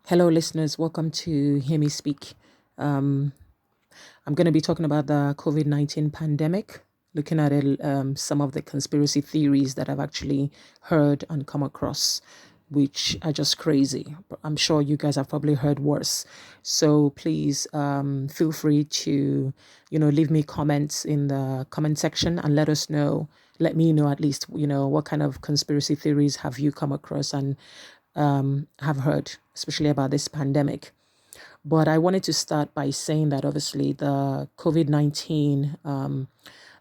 Hello, listeners. Welcome to Hear Me Speak. Um, I'm going to be talking about the COVID-19 pandemic, looking at some of the conspiracy theories that I've actually heard and come across, which are just crazy. But I'm sure you guys have probably heard worse. So please feel free to, leave me comments in the comment section and let us know. Let me know at least, what kind of conspiracy theories have you come across and have heard, especially about this pandemic. But I wanted to start by saying that obviously the COVID-19,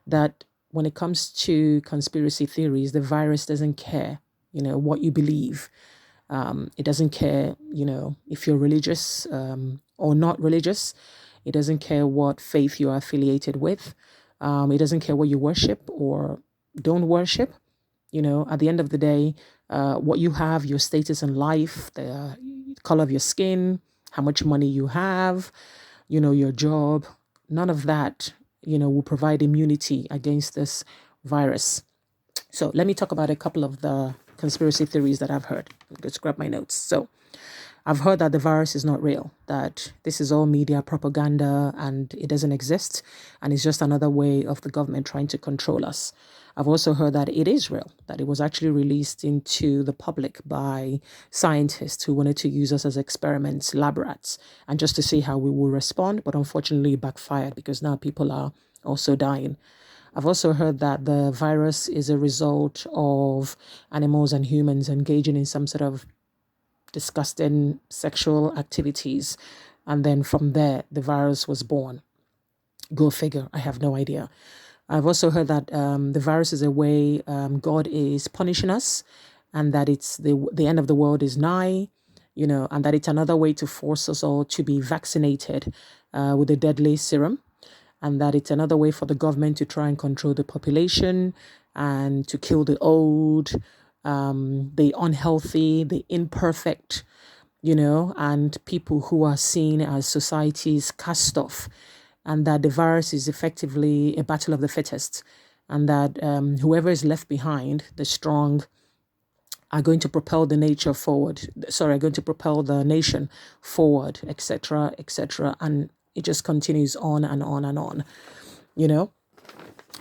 that when it comes to conspiracy theories, the virus doesn't care, what you believe. It doesn't care, if you're religious or not religious. It doesn't care what faith you are affiliated with. It doesn't care what you worship or don't worship. At the end of the day, what you have, your status in life, the color of your skin, how much money you have, your job, none of that, will provide immunity against this virus. So let me talk about a couple of the conspiracy theories that I've heard. Let's grab my notes. So I've heard that the virus is not real, that this is all media propaganda and it doesn't exist. And it's just another way of the government trying to control us. I've also heard that it is real, that it was actually released into the public by scientists who wanted to use us as experiments, lab rats, and just to see how we will respond. But unfortunately, it backfired because now people are also dying. I've also heard that the virus is a result of animals and humans engaging in some sort of disgusting sexual activities. And then from there, the virus was born. Go figure. I have no idea. I've also heard that the virus is a way God is punishing us, and that it's the end of the world is nigh, and that it's another way to force us all to be vaccinated with a deadly serum, and that it's another way for the government to try and control the population and to kill the old, the unhealthy, the imperfect, and people who are seen as society's cast off, and that the virus is effectively a battle of the fittest, and that whoever is left behind, the strong, are going to propel the nature forward. Sorry, are going to propel the nation forward, etc., etc., and it just continues on and on and on.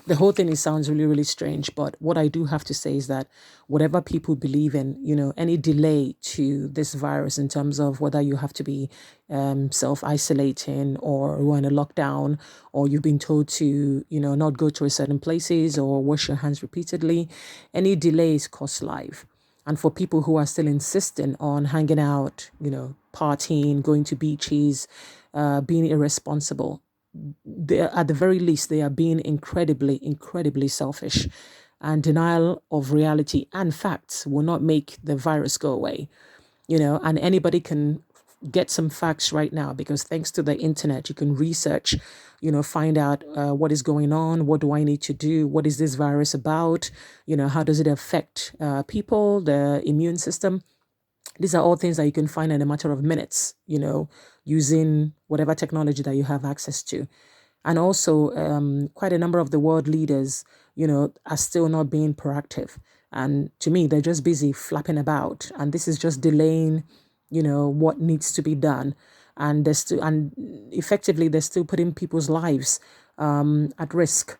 The whole thing sounds really, really strange. But what I do have to say is that whatever people believe in, any delay to this virus in terms of whether you have to be self-isolating or you're in a lockdown, or you've been told to, not go to a certain places or wash your hands repeatedly, any delays cost life. And for people who are still insisting on hanging out, partying, going to beaches, being irresponsible, at the very least, they are being incredibly, incredibly selfish. And denial of reality and facts will not make the virus go away. And anybody can get some facts right now, because thanks to the internet, you can research, find out what is going on. What do I need to do? What is this virus about? How does it affect people, the immune system? These are all things that you can find in a matter of minutes, using whatever technology that you have access to. And also, quite a number of the world leaders, are still not being proactive. And to me, they're just busy flapping about. And this is just delaying, what needs to be done. And effectively, they're still putting people's lives at risk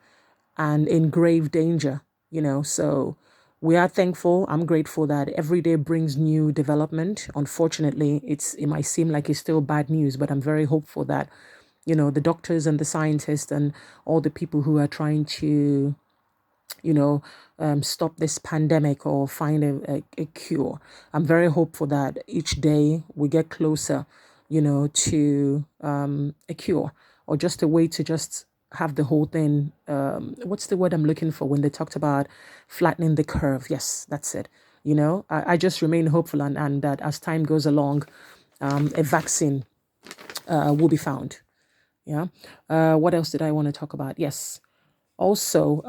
and in grave danger, So we are thankful. I'm grateful that every day brings new development. Unfortunately, it might seem like it's still bad news, but I'm very hopeful that, the doctors and the scientists and all the people who are trying to, stop this pandemic or find a cure. I'm very hopeful that each day we get closer, to a cure, or just a way to just have the whole thing. What's the word I'm looking for when they talked about flattening the curve? Yes, that's it. I just remain hopeful, and that as time goes along, a vaccine will be found. Yeah. What else did I want to talk about? Yes. Also,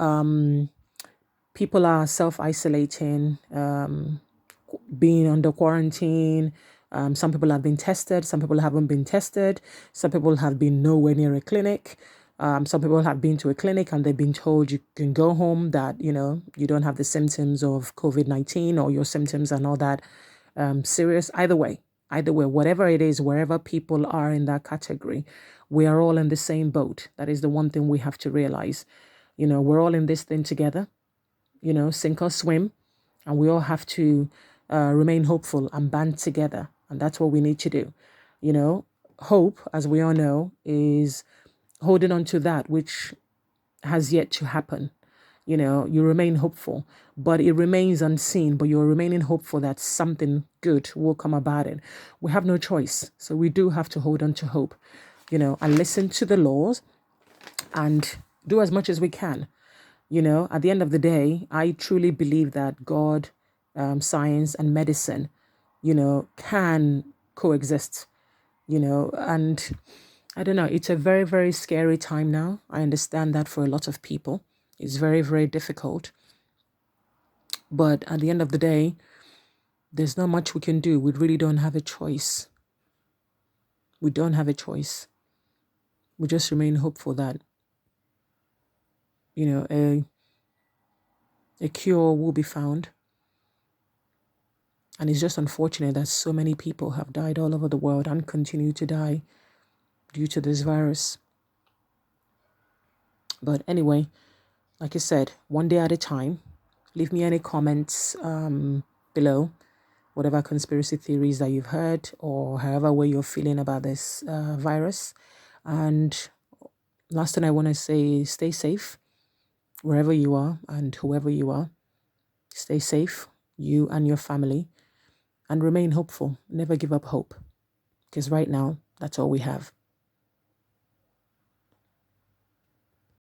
people are self-isolating, being under quarantine. Some people have been tested. Some people haven't been tested. Some people have been nowhere near a clinic. Some people have been to a clinic and they've been told you can go home, that, you don't have the symptoms of COVID-19, or your symptoms are not that serious. Either way, Either way, whatever it is, wherever people are in that category, we are all in the same boat. That is the one thing we have to realize. We're all in this thing together, sink or swim, and we all have to remain hopeful and band together. And that's what we need to do. Hope, as we all know, is holding on to that which has yet to happen. You remain hopeful, but it remains unseen, but you're remaining hopeful that something good will come about it. We have no choice. So we do have to hold on to hope, and listen to the laws and do as much as we can. At the end of the day, I truly believe that God, science and medicine, can coexist, and I don't know, it's a very, very scary time now. I understand that for a lot of people. It's very, very difficult. But at the end of the day, there's not much we can do. We really don't have a choice. We don't have a choice. We just remain hopeful that, a cure will be found. And it's just unfortunate that so many people have died all over the world and continue to die due to this virus. But anyway, like I said, one day at a time. Leave me any comments below, whatever conspiracy theories that you've heard or however way you're feeling about this virus. And last thing I want to say is stay safe wherever you are and whoever you are. Stay safe, you and your family, and remain hopeful. Never give up hope, because right now, that's all we have.